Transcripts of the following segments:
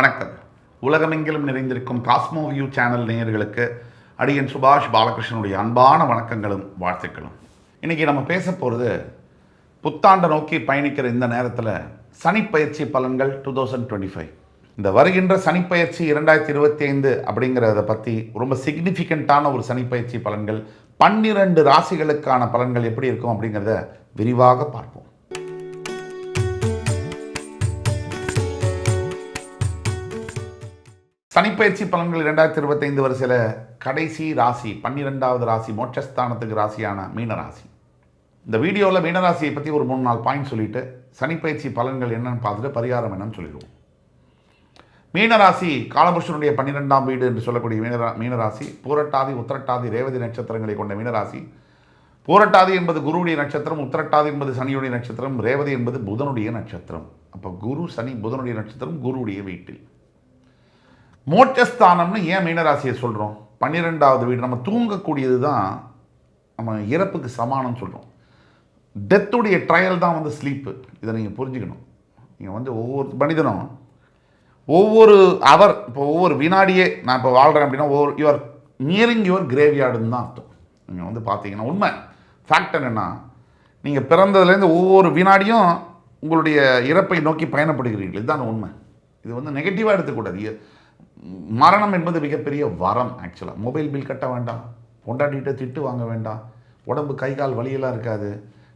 வணக்கம். உலகமெங்கிலும் நிறைந்திருக்கும் Cosmo view channel நேயர்களுக்கு அடியன் சுபாஷ் பாலகிருஷ்ணனுடைய அன்பான வணக்கங்களும் வாழ்த்துக்களும். இன்றைக்கி நம்ம பேச போகிறது புத்தாண்டை நோக்கி பயணிக்கிற இந்த நேரத்தில் சனிப்பயிற்சி பலன்கள் 2025. இந்த வருகின்ற சனிப்பயிற்சி 2025 அப்படிங்கிறத பற்றி ரொம்ப சிக்னிஃபிகண்ட்டான ஒரு சனிப்பயிற்சி பலன்கள் 12 ராசிகளுக்கான பலன்கள் எப்படி இருக்கும் அப்படிங்கிறத விரிவாக பார்ப்போம். சனிப்பயிற்சி பலன்கள் 2025 வரிசையில் கடைசி ராசி 12வது ராசி மோட்சஸ்தானத்துக்கு ராசியான மீனராசி. இந்த வீடியோவில் மீனராசியை பற்றி ஒரு 3-4 பாயிண்ட் சொல்லிவிட்டு சனிப்பயிற்சி பலன்கள் என்னன்னு பார்த்துட்டு பரிகாரம் என்னன்னு சொல்லிடுவோம். மீனராசி காலபுருஷனுடைய 12ஆம் வீடு என்று சொல்லக்கூடிய மீனராசி பூரட்டாதி உத்திரட்டாதி ரேவதி நட்சத்திரங்களை கொண்ட மீனராசி. பூரட்டாதி என்பது குருவுடைய நட்சத்திரம், உத்திரட்டாதி என்பது சனியுடைய நட்சத்திரம், ரேவதி என்பது புதனுடைய நட்சத்திரம். அப்போ குரு சனி புதனுடைய நட்சத்திரம் குருவுடைய வீட்டில். மோட்சஸ்தானம்னு ஏன் மீனராசியை சொல்கிறோம்? 12வது வீடு நம்ம தூங்கக்கூடியது தான் நம்ம இறப்புக்கு சமானம் சொல்கிறோம். டெத்துடைய ட்ரையல் தான் ஸ்லீப்பு. இதை நீங்கள் புரிஞ்சுக்கணும். நீங்கள் ஒவ்வொரு மனிதனும் ஒவ்வொரு அவர் இப்போ ஒவ்வொரு வினாடியே நான் இப்போ வாழ்கிறேன் அப்படின்னா யுவர் நியரிங் யுவர் கிரேவ்யார்டுன்னு தான் அர்த்தம். நீங்கள் பார்த்தீங்கன்னா உண்மை ஃபேக்ட் என்னென்னா நீங்கள் பிறந்ததுலேருந்து ஒவ்வொரு வினாடியும் உங்களுடைய இறப்பை நோக்கி பயணப்படுகிறீர்கள். இதுதான் உண்மை. இது நெகட்டிவாக எடுத்துக்கூடாது. மரணம் என்பது மிகப்பெரிய வரம். ஆக்சுவலாக மொபைல் பில் கட்ட வேண்டாம், பொண்டாட்டிகிட்ட திட்டு வாங்க வேண்டாம், உடம்பு கை கால் வலியெல்லாம் இருக்காது,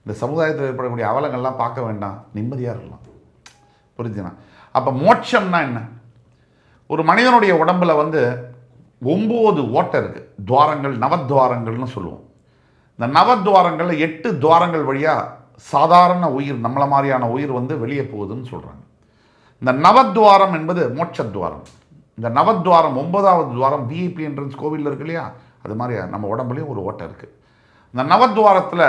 இந்த சமுதாயத்தில் ஏற்படக்கூடிய அவலங்கள்லாம் பார்க்க வேண்டாம், நிம்மதியாக இருக்கலாம். புரிஞ்சுனா? அப்போ மோட்சம்னா என்ன? ஒரு மனிதனுடைய உடம்பில் 9 ஓட்டை இருக்குது, துவாரங்கள், நவத்வாரங்கள்னு சொல்லுவோம். இந்த நவத்வாரங்களில் 8 துவாரங்கள் வழியாக சாதாரண உயிர், நம்மளை மாதிரியான உயிர் வெளியே போகுதுன்னு சொல்கிறாங்க. இந்த நவத்வாரம் என்பது மோட்சத்வாரம். இந்த நவத்வாரம் 9வது துவாரம் விஐபி என்ட்ரன்ஸ் கோவிலில் இருக்கு இல்லையா, அது மாதிரி நம்ம உடம்புலேயும் ஒரு ஓட்டை இருக்குது. இந்த நவத்வாரத்தில்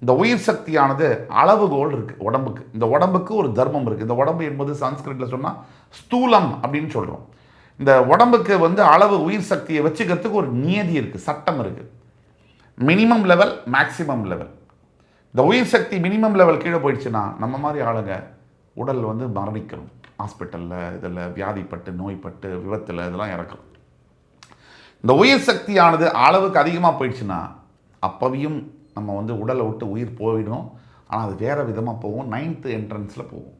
இந்த உயிர் சக்தியானது அளவுகோல் இருக்குது உடம்புக்கு. இந்த உடம்புக்கு ஒரு தர்மம் இருக்குது. இந்த உடம்பு என்பது சன்ஸ்கிரிட்டில் சொன்னால் ஸ்தூலம் அப்படின்னு சொல்கிறோம். இந்த உடம்புக்கு அளவு உயிர் சக்தியை வச்சுக்கிறதுக்கு ஒரு நியதி இருக்குது, சட்டம் இருக்குது. Minimum level, maximum level. இந்த உயிர் சக்தி மினிமம் லெவல் கீழே போயிடுச்சுன்னா நம்ம மாதிரி ஆளுங்க உடல் மரணிக்கணும். ஹாஸ்பிட்டலில் இதில் வியாதிப்பட்டு நோய்பட்டு விபத்தில் இதெல்லாம் இறக்கும். இந்த உயிர் சக்தியானது அளவுக்கு அதிகமாக போயிடுச்சுன்னா அப்பவையும் நம்ம உடலை விட்டு உயிர் போயிடும். ஆனால் அது வேறு விதமாக போகும். 9th என்ட்ரன்ஸில் போகும்.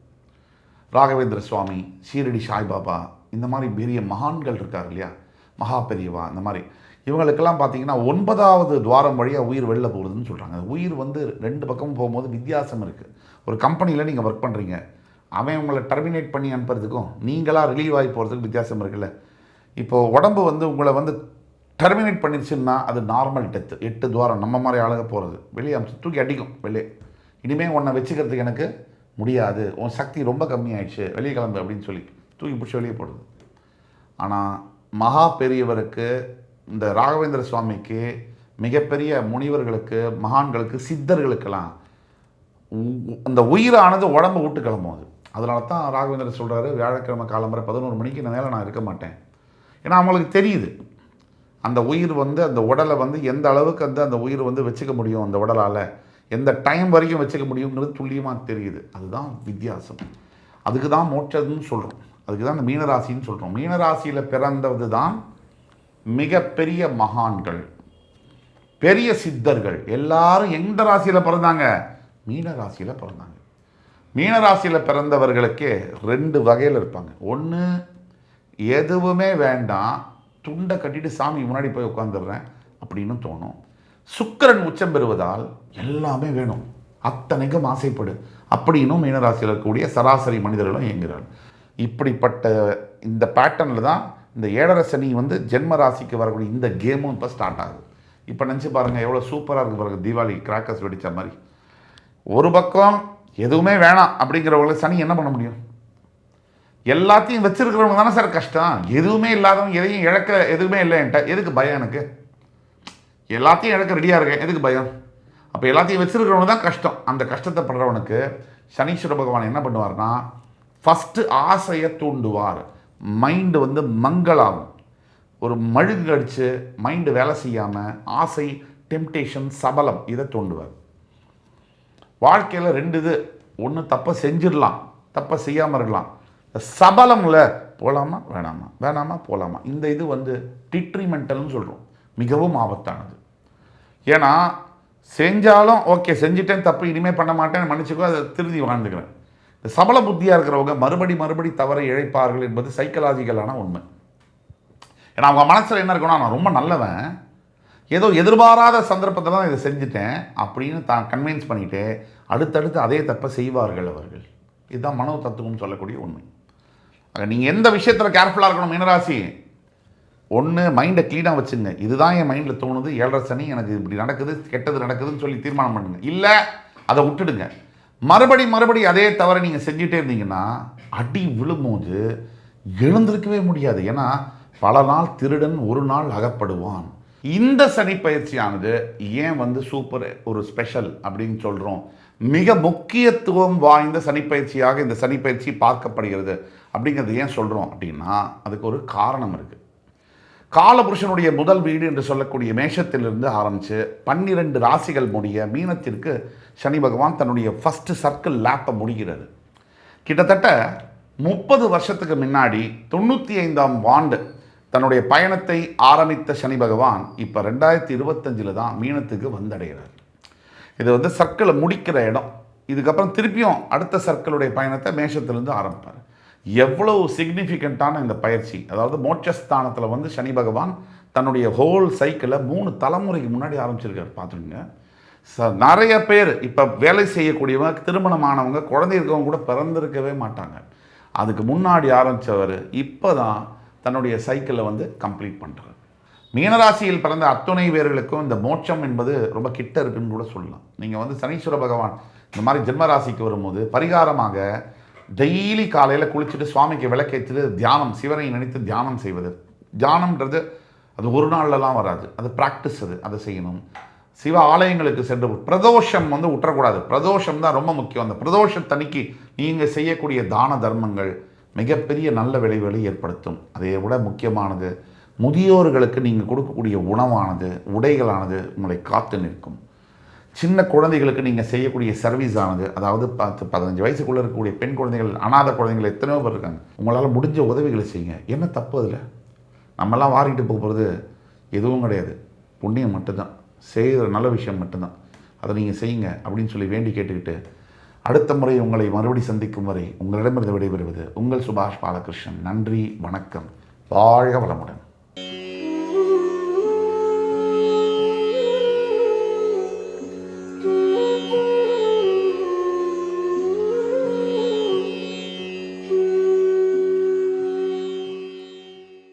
ராகவேந்திர சுவாமி, ஷீரடி சாய்பாபா, இந்த மாதிரி பெரிய மகான்கள் இருக்கார் இல்லையா, மகா பெரியவா, இந்த மாதிரி இவங்களுக்கெல்லாம் பார்த்தீங்கன்னா 9வது துவாரம் வழியாக உயிர் வெளில போகுதுன்னு சொல்கிறாங்க. உயிர் 2 பக்கமும் போகும்போது வித்தியாசம் இருக்குது. ஒரு கம்பெனியில் நீங்கள் ஒர்க் பண்ணுறீங்க, அவன் உங்களை டெர்மினேட் பண்ணி அனுப்புறதுக்கும் நீங்களாக ரிலீவ் ஆகி போகிறதுக்கு வித்தியாசம் இருக்குல்ல. இப்போது உடம்பு உங்களை டெர்மினேட் பண்ணிடுச்சுன்னா அது நார்மல் டெத்து. 8 துவாரம் நம்ம மாதிரி ஆளுங்க போகிறது வெளியே அமைச்சு தூக்கி அடிக்கும். வெளியே இனிமேல் உன்னை வச்சுக்கிறதுக்கு எனக்கு முடியாது, உன் சக்தி ரொம்ப கம்மியாயிடுச்சு, வெளியே கிளம்பு அப்படின்னு சொல்லி தூக்கி பிடிச்சி வெளியே போடுது. ஆனால் மகா பெரியவருக்கு, இந்த ராகவேந்திர சுவாமிக்கு, மிகப்பெரிய முனிவர்களுக்கு, மகான்களுக்கு, சித்தர்களுக்கெல்லாம் அந்த உயிரானது உடம்பு விட்டு கிளம்பும். அதனால தான் ராகவேந்திரர் சொல்கிறாரு, வியாழக்கிழமை காலம்பரை 11 மணிக்கு மேலே நான் இருக்க மாட்டேன். ஏன்னா அவங்களுக்கு தெரியுது அந்த உயிர் அந்த உடலை எந்த அளவுக்கு அந்த உயிர் வச்சுக்க முடியும், அந்த உடலால் எந்த டைம் வரைக்கும் வச்சுக்க முடியுங்கிறது துல்லியமாக தெரியுது. அதுதான் வித்தியாசம். அதுக்கு தான் மோட்சம்னு சொல்கிறோம். அதுக்கு தான் இந்த மீனராசின்னு சொல்கிறோம். மீனராசியில் பிறந்தது தான் மிகப்பெரிய மகான்கள், பெரிய சித்தர்கள். எல்லாரும் எந்த ராசியில் பிறந்தாங்க? மீனராசியில் பிறந்தாங்க. மீனராசியில் பிறந்தவர்களுக்கே 2 வகையில் இருப்பாங்க. ஒன்று, எதுவுமே வேண்டாம், துண்டை கட்டிட்டு சாமி முன்னாடி போய் உட்காந்துடுறேன் அப்படின்னு தோணும். சுக்கிரன் உச்சம் பெறுவதால் எல்லாமே வேணும், அத்தனைக்கும் ஆசைப்படு அப்படின்னும் மீனராசியில் இருக்கக்கூடிய சராசரி மனிதர்களும் இயங்குகிறார். இப்படிப்பட்ட இந்த பேட்டர்னில் தான் இந்த 7.5 சனி ஜென்ம ராசிக்கு வரக்கூடிய இந்த கேமும் இப்போ ஸ்டார்ட் ஆகுது. இப்போ நினச்சி பாருங்கள் எவ்வளோ சூப்பராக இருக்குது பாருங்கள். தீபாவளி கிராக்கர்ஸ் வெடித்த மாதிரி. ஒரு பக்கம் எதுவுமே வேணாம் அப்படிங்கிறவங்களுக்கு சனி என்ன பண்ண முடியும்? எல்லாத்தையும் வச்சிருக்கிறவங்க தானே சார் கஷ்டம். எதுவுமே இல்லாதவங்க, எதையும் இழக்க எதுவுமே இல்லை என்கிட்ட, எதுக்கு பயம்? எனக்கு எல்லாத்தையும் இழக்க ரெடியாக இருக்கேன், எதுக்கு பயம்? அப்போ எல்லாத்தையும் வச்சிருக்கிறவங்க தான் கஷ்டம். அந்த கஷ்டத்தை படுறவனுக்கு சனீஸ்வர பகவான் என்ன பண்ணுவார்னா, ஃபஸ்ட்டு ஆசையை தூண்டுவார். மைண்டு மங்களாகும். ஒரு மழுகு அடித்து மைண்டு வேலை செய்யாமல் ஆசை, டெம்டேஷன், சபலம் இதை தூண்டுவார். வாழ்க்கையில் 2 இது. ஒன்று, தப்பை செஞ்சிடலாம், தப்பை செய்யாமல் இருக்கலாம். சபலமில் போகலாமா வேணாமா, வேணாமா போகலாமா, இந்த இது வந்து டிட்ரிமெண்டல்னு சொல்கிறோம், மிகவும் ஆபத்தானது. ஏன்னா செஞ்சாலும் ஓகே செஞ்சுட்டேன் தப்பு இனிமேல் பண்ண மாட்டேன்னு மன்னிச்சுக்கோ, அதை திருதி வாழ்ந்துக்கிறேன். இந்த சபல புத்தியாக இருக்கிறவங்க மறுபடி தவறை இழைப்பார்கள் என்பது சைக்கலாஜிக்கலான உண்மை. ஏன்னா அவங்க மனசில் என்ன இருக்கணும், நான் ரொம்ப நல்லவன், ஏதோ எதிர்பாராத சந்தர்ப்பத்தில் தான் இதை செஞ்சுட்டேன் அப்படின்னு தான் கன்வின்ஸ் பண்ணிவிட்டு அடுத்தடுத்து அதே தப்பை செய்வார்கள் அவர்கள். இதுதான் மனோ தத்துவம் சொல்லக்கூடிய உண்மை. நீங்கள் எந்த விஷயத்தில் கேர்ஃபுல்லாக இருக்கணும் மீனராசி, ஒன்று மைண்டை க்ளீனாக வச்சுங்க, இதுதான் என் மைண்டில் தோணுது, 7.5 சனி எனக்கு இப்படி நடக்குது, கெட்டது நடக்குதுன்னு சொல்லி தீர்மானம் பண்ணுங்க. இல்லை அதை விட்டுடுங்க, மறுபடி அதே தவிர நீங்கள் செஞ்சுட்டே இருந்தீங்கன்னா அடி விழும்போது எழுந்திருக்கவே முடியாது. ஏன்னா பல நாள் திருடன் ஒரு நாள் அகப்படுவான். இந்த சனி பயிற்சியானது ஏன் வந்து சூப்பர் ஒரு ஸ்பெஷல் அப்படின்னு சொல்கிறோம், மிக முக்கியத்துவம் வாய்ந்த சனிப்பயிற்சியாக இந்த சனிப்பயிற்சி பார்க்கப்படுகிறது அப்படிங்கிறது ஏன் சொல்கிறோம் அப்படின்னா அதுக்கு ஒரு காரணம் இருக்குது. காலபுருஷனுடைய முதல் வீடு என்று சொல்லக்கூடிய மேஷத்திலிருந்து ஆரம்பித்து 12 ராசிகள் முடிய மீனத்திற்கு சனி பகவான் தன்னுடைய ஃபஸ்ட்டு சர்க்கிள் லேப்பை முடிகிறது. கிட்டத்தட்ட 30 வருஷத்துக்கு முன்னாடி 95ஆம் ஆண்டு தன்னுடைய பயணத்தை ஆரம்பித்த சனி பகவான் இப்போ 2025 தான் மீனத்துக்கு வந்தடைகிறார். இது வந்து சர்க்கிளை முடிக்கிற இடம். இதுக்கப்புறம் திருப்பியும் அடுத்த சர்க்கிளுடைய பயணத்தை மேஷத்திலிருந்து ஆரம்பிப்பார். எவ்வளவு சிக்னிஃபிகண்ட்டான இந்த பயிற்சி, அதாவது மோட்சஸ்தானத்தில் வந்து சனி பகவான் தன்னுடைய ஹோல் சைக்கிளை 3 தலைமுறைக்கு முன்னாடி ஆரம்பிச்சிருக்காரு. பார்த்துருங்க, நிறைய பேர் இப்போ வேலை செய்யக்கூடியவங்க, திருமணமானவங்க, குழந்தை இருக்கவங்க கூட பிறந்திருக்கவே மாட்டாங்க. அதுக்கு முன்னாடி ஆரம்பித்தவர் இப்போ தான் தன்னுடைய சைக்கிளை வந்து கம்ப்ளீட் பண்ணுறாரு. மீனராசியில் பிறந்த அத்துணை பேர்களுக்கும் இந்த மோட்சம் என்பது ரொம்ப கிட்ட இருக்குன்னு கூட சொல்லலாம். நீங்கள் வந்து சனீஸ்வர பகவான் இந்த மாதிரி ஜென்மராசிக்கு வரும்போது பரிகாரமாக டெய்லி காலையில் குளிச்சுட்டு சுவாமிக்கு விளக்கேற்றிட்டு தியானம், சிவனை நினைத்து தியானம் செய்வது. தியானம்ன்றது அது ஒரு நாள்லலாம் வராது, அது ப்ராக்டிஸ், அதை செய்யணும். சிவ ஆலயங்களுக்கு சென்று பிரதோஷம் வந்து விட்டுறக்கூடாது, பிரதோஷம் தான் ரொம்ப முக்கியம். அந்த பிரதோஷத்தன்னைக்கு நீங்கள் செய்யக்கூடிய தான தர்மங்கள் மிகப்பெரிய நல்ல விளைவுகளை ஏற்படுத்தும். அதை விட முக்கியமானது, முதியோர்களுக்கு நீங்கள் கொடுக்கக்கூடிய உணவானது, உடைகளானது உங்களை காத்து நிற்கும். சின்ன குழந்தைகளுக்கு நீங்கள் செய்யக்கூடிய சர்வீஸ் ஆனது, அதாவது 10-15 வயசுக்குள்ளே இருக்கக்கூடிய பெண் குழந்தைகள், அனாதை குழந்தைகள் எத்தனையோ பேர் இருக்காங்க, உங்களால் முடிஞ்ச உதவிகளை செய்யுங்க. என்ன தப்பு அதில்? நம்மெல்லாம் வாரிட்டு போகிறது எதுவும் கிடையாது, புண்ணியம் மட்டும்தான், செய்கிற நல்ல விஷயம் மட்டும்தான். அதை நீங்கள் செய்யுங்க அப்படின்னு சொல்லி வேண்டி கேட்டுக்கிட்டு அடுத்த முறை உங்களை மறுபடி சந்திக்கும் வரை உங்களிடமிருந்து விடைபெறுவது உங்கள் சுபாஷ் பாலகிருஷ்ணன். நன்றி, வணக்கம், வாழ்க வளமுடன்.